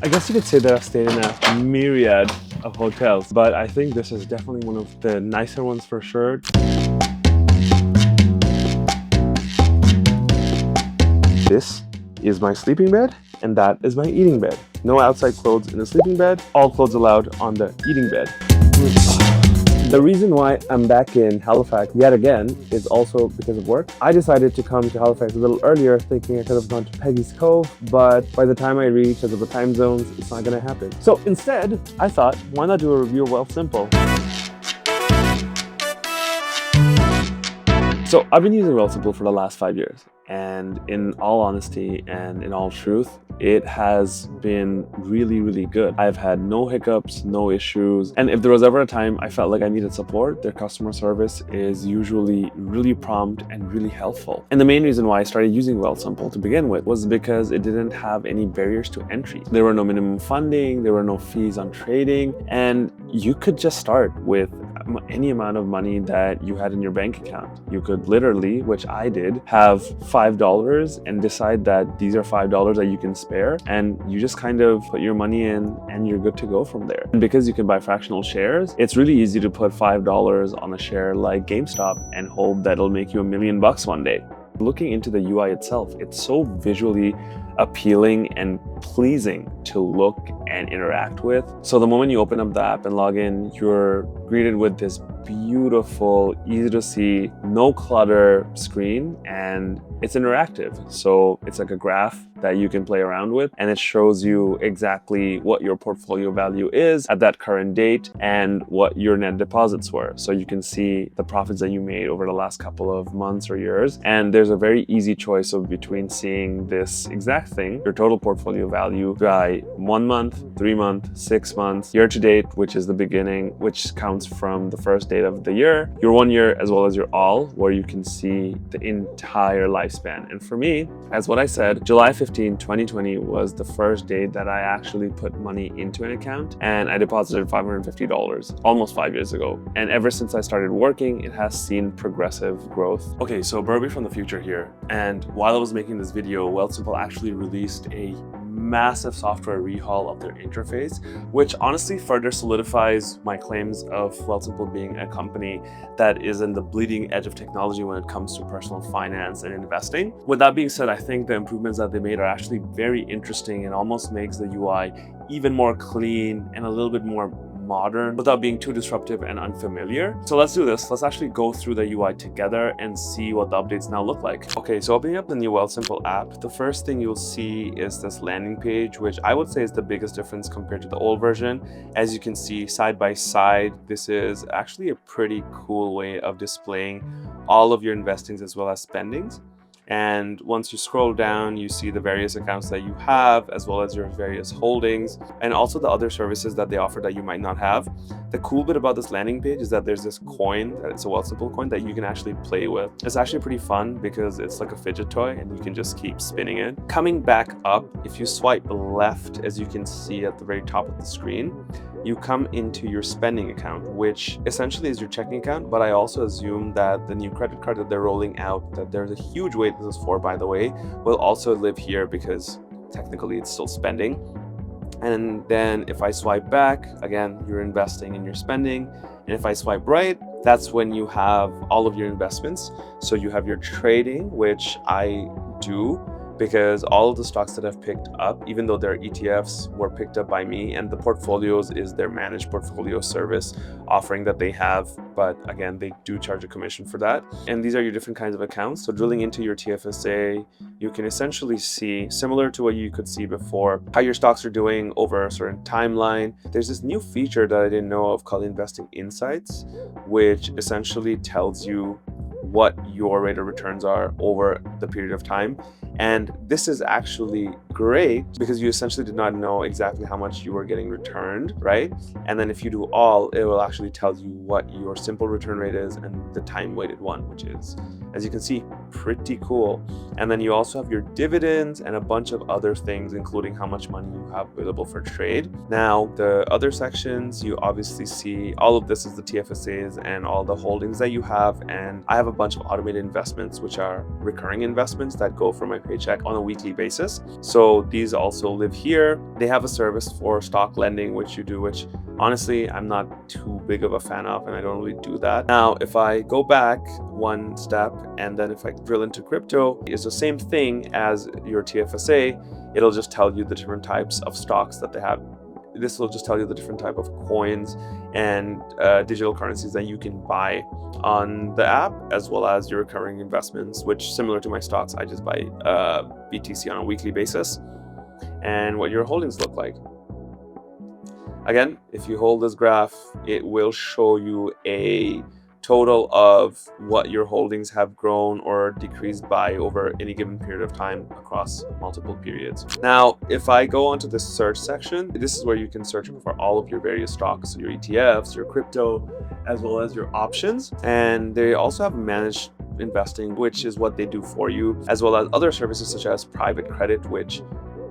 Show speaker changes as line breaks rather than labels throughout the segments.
I guess you could say that I've stayed in a myriad of hotels, but I think this is definitely one of the nicer ones for sure. This is my sleeping bed, and that is my eating bed. No outside clothes in the sleeping bed, all clothes allowed on the eating bed. The reason why I'm back in Halifax yet again is also because of work. I decided to come to Halifax a little earlier thinking I could have gone to Peggy's Cove, but by the time I reach, because of the time zones, it's not gonna happen. So instead, I thought, why not do a review of Wealthsimple? So I've been using Wealthsimple for the last 5 years, and in all honesty and in all truth, it has been really, really good. I've had no hiccups, no issues, and if there was ever a time I felt like I needed support, their customer service is usually really prompt and really helpful. And the main reason why I started using Wealthsimple to begin with was because it didn't have any barriers to entry. There were no minimum funding, there were no fees on trading, and you could just start with any amount of money that you had in your bank account. You could literally, which I did, have $5 and decide that these are $5 that you can spare, and you just kind of put your money in and you're good to go from there. And because you can buy fractional shares, it's really easy to put $5 on a share like GameStop and hope that it'll make you $1 million one day. Looking into the UI itself, it's so visually appealing and pleasing to look and interact with. So the moment you open up the app and log in, you're greeted with this beautiful, easy to see, no clutter screen, and it's interactive. So it's like a graph that you can play around with, and it shows you exactly what your portfolio value is at that current date and what your net deposits were. So you can see the profits that you made over the last couple of months or years. And there's a very easy choice of between seeing this exact thing, your total portfolio value, by 1 month, 3 months, 6 months, year to date, which is the beginning, which counts from the first date of the year, your 1 year, as well as your all, where you can see the entire lifespan. And for me, as what I said, July 15, 2020 was the first date that I actually put money into an account, and I deposited $550 almost 5 years ago. And ever since I started working, it has seen progressive growth. Okay, so Burby from the future here. And while I was making this video, Wealthsimple actually released a massive software rehaul of their interface, which honestly further solidifies my claims of Wealthsimple being a company that is in the bleeding edge of technology when it comes to personal finance and investing. With that being said, I think the improvements that they made are actually very interesting and almost makes the UI even more clean and a little bit more modern without being too disruptive and unfamiliar. So let's do this. Let's actually go through the UI together and see what the updates now look like. Okay, so opening up the new Wealthsimple app, the first thing you'll see is this landing page, which I would say is the biggest difference compared to the old version. As you can see side by side, this is actually a pretty cool way of displaying all of your investings as well as spendings. And once you scroll down, you see the various accounts that you have, as well as your various holdings, and also the other services that they offer that you might not have. The cool bit about this landing page is that there's this coin, it's a Wealthsimple coin, that you can actually play with. It's actually pretty fun because it's like a fidget toy and you can just keep spinning it. Coming back up, if you swipe left, as you can see at the very top of the screen, you come into your spending account, which essentially is your checking account. But I also assume that the new credit card that they're rolling out, that there's a huge wait this is for, by the way, will also live here because technically it's still spending. And then if I swipe back, again, you're investing in your spending. And if I swipe right, that's when you have all of your investments. So you have your trading, which I do, because all of the stocks that I've picked up, even though they're ETFs, were picked up by me, and the portfolios is their managed portfolio service offering that they have. But again, they do charge a commission for that. And these are your different kinds of accounts. So drilling into your TFSA, you can essentially see, similar to what you could see before, how your stocks are doing over a certain timeline. There's this new feature that I didn't know of called Investing Insights, which essentially tells you what your rate of returns are over the period of time. And this is actually great because you essentially did not know exactly how much you were getting returned, right? And then if you do all, it will actually tell you what your simple return rate is and the time weighted one, which is, as you can see, pretty cool. And then you also have your dividends and a bunch of other things, including how much money you have available for trade. Now, the other sections, you obviously see all of this is the TFSAs and all the holdings that you have. And I have a bunch of automated investments, which are recurring investments that go from my paycheck on a weekly basis. So these also live here. They have a service for stock lending, which you do, which honestly, I'm not too big of a fan of, and I don't really do that. Now, if I go back one step, and then if I drill into crypto, it's the same thing as your TFSA. It'll just tell you the different types of stocks that they have. This will just tell you the different type of coins and digital currencies that you can buy on the app, as well as your recurring investments, which, similar to my stocks, I just buy BTC on a weekly basis, and what your holdings look like. Again, if you hold this graph, it will show you a total of what your holdings have grown or decreased by over any given period of time across multiple periods. Now, if I go onto the search section, this is where you can search for all of your various stocks, so your ETFs, your crypto, as well as your options. And they also have managed investing, which is what they do for you, as well as other services such as private credit, which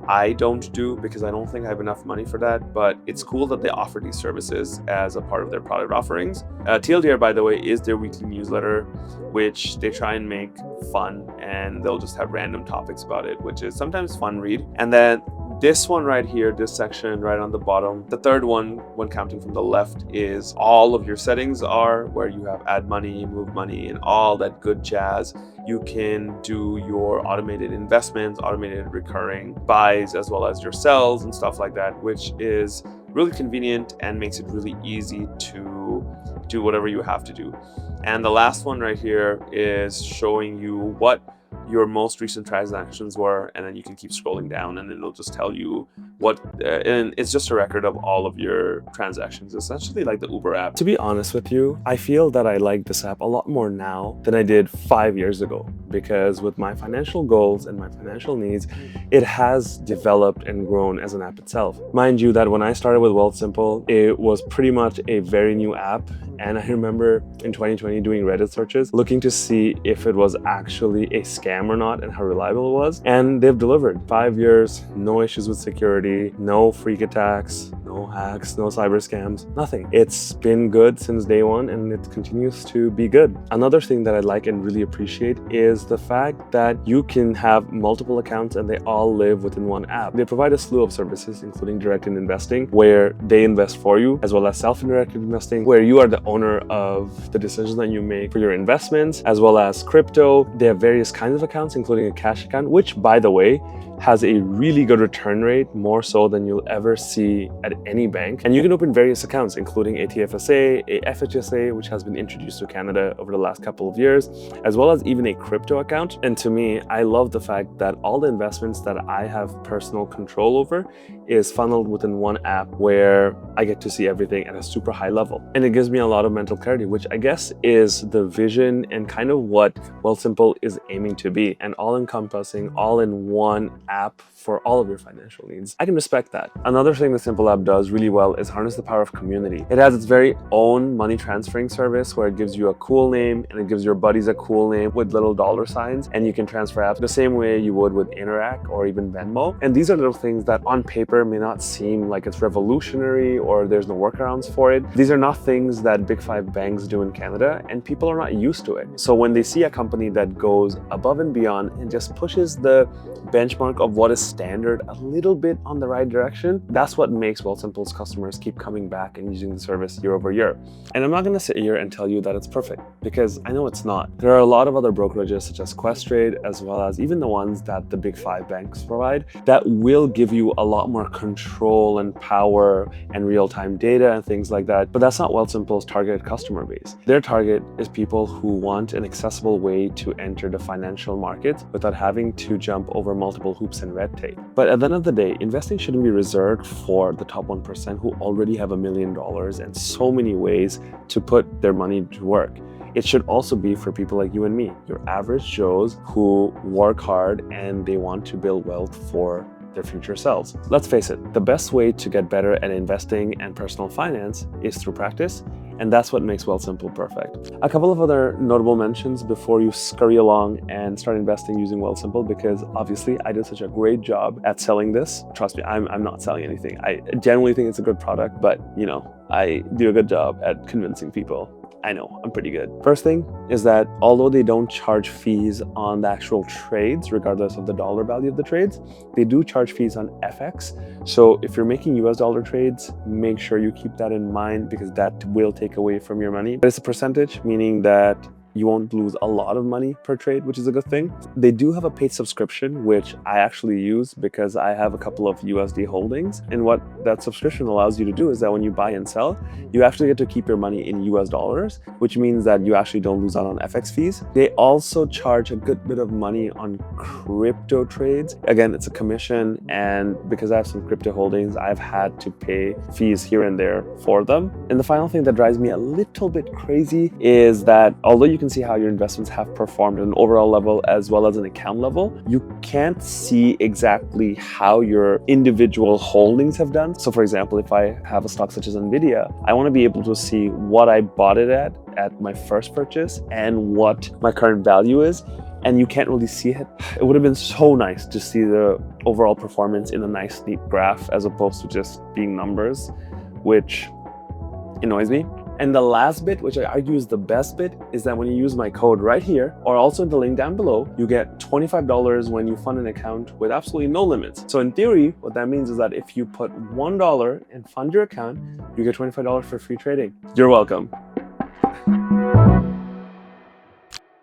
I don't do because I don't think I have enough money for that, but it's cool that they offer these services as a part of their product offerings. TLDR, by the way, is their weekly newsletter, which they try and make fun, and they'll just have random topics about it, which is sometimes fun read. And then this one right here, this section right on the bottom, the third one, when counting from the left, is all of your settings are where you have add money, move money, and all that good jazz. You can do your automated investments, automated recurring buys, as well as your sells and stuff like that, which is really convenient and makes it really easy to do whatever you have to do. And the last one right here is showing you what your most recent transactions were, and then you can keep scrolling down and it'll just tell you what and it's just a record of all of your transactions, essentially like the Uber app. To be honest with you, I feel that I like this app a lot more now than I did 5 years ago, because with my financial goals and my financial needs, it has developed and grown as an app itself. Mind you that when I started with Wealthsimple, it was pretty much a very new app, and I remember in 2020 doing Reddit searches looking to see if it was actually a scam or not and how reliable it was, and they've delivered. 5 years, no issues with security, no freak attacks, no hacks, no cyber scams, nothing. It's been good since day one, and it continues to be good. Another thing that I like and really appreciate is the fact that you can have multiple accounts and they all live within one app. They provide a slew of services, including directed investing, where they invest for you, as well as self-directed investing, where you are the owner of the decisions that you make for your investments, as well as crypto. They have various kinds of accounts, including a cash account, which, by the way, has a really good return rate, more so than you'll ever see at any bank. And you can open various accounts, including a TFSA, a FHSA, which has been introduced to Canada over the last couple of years, as well as even a crypto account. And to me, I love the fact that all the investments that I have personal control over is funneled within one app, where I get to see everything at a super high level. And it gives me a lot of mental clarity, which I guess is the vision and kind of what Wealthsimple is aiming to be, an all-encompassing, all-in-one app for all of your financial needs. I can respect that. Another thing the Simple app does really well is harness the power of community. It has its very own money transferring service where it gives you a cool name and it gives your buddies a cool name with little dollar signs, and you can transfer apps the same way you would with Interac or even Venmo. And these are little things that on paper may not seem like it's revolutionary or there's no workarounds for it. These are not things that big five banks do in Canada, and people are not used to it. So when they see a company that goes above and beyond and just pushes the benchmark of what is standard a little bit on the right direction, that's what makes Wealthsimple's customers keep coming back and using the service year over year. And I'm not going to sit here and tell you that it's perfect, because I know it's not. There are a lot of other brokerages such as Questrade, as well as even the ones that the big five banks provide, that will give you a lot more control and power and real-time data and things like that. But that's not Wealthsimple's targeted customer base. Their target is people who want an accessible way to enter the financial market without having to jump over multiple hoops and red tape. But at the end of the day, investing shouldn't be reserved for the top 1% who already have $1 million and so many ways to put their money to work. It should also be for people like you and me, your average Joes who work hard and they want to build wealth for their future selves. Let's face it, the best way to get better at investing and personal finance is through practice, and that's what makes Wealthsimple perfect. A couple of other notable mentions before you scurry along and start investing using Wealthsimple, because obviously I did such a great job at selling this. Trust me, I'm not selling anything. I genuinely think it's a good product, but you know, I do a good job at convincing people. I know, I'm pretty good. First thing is that although they don't charge fees on the actual trades, regardless of the dollar value of the trades, they do charge fees on FX. So if you're making US dollar trades, make sure you keep that in mind because that will take away from your money. But it's a percentage, meaning that you won't lose a lot of money per trade, which is a good thing. They do have a paid subscription, which I actually use because I have a couple of USD holdings. And what that subscription allows you to do is that when you buy and sell, you actually get to keep your money in US dollars, which means that you actually don't lose out on FX fees. They also charge a good bit of money on crypto trades. Again, it's a commission, and because I have some crypto holdings, I've had to pay fees here and there for them. And the final thing that drives me a little bit crazy is that although you can see how your investments have performed at an overall level as well as an account level, you can't see exactly how your individual holdings have done. So for example, if I have a stock such as Nvidia, I want to be able to see what I bought it at my first purchase and what my current value is. And you can't really see it. It would have been so nice to see the overall performance in a nice, neat graph as opposed to just being numbers, which annoys me. And the last bit, which I argue is the best bit, is that when you use my code right here, or also in the link down below, you get $25 when you fund an account with absolutely no limits. So in theory, what that means is that if you put $1 and fund your account, you get $25 for free trading. You're welcome.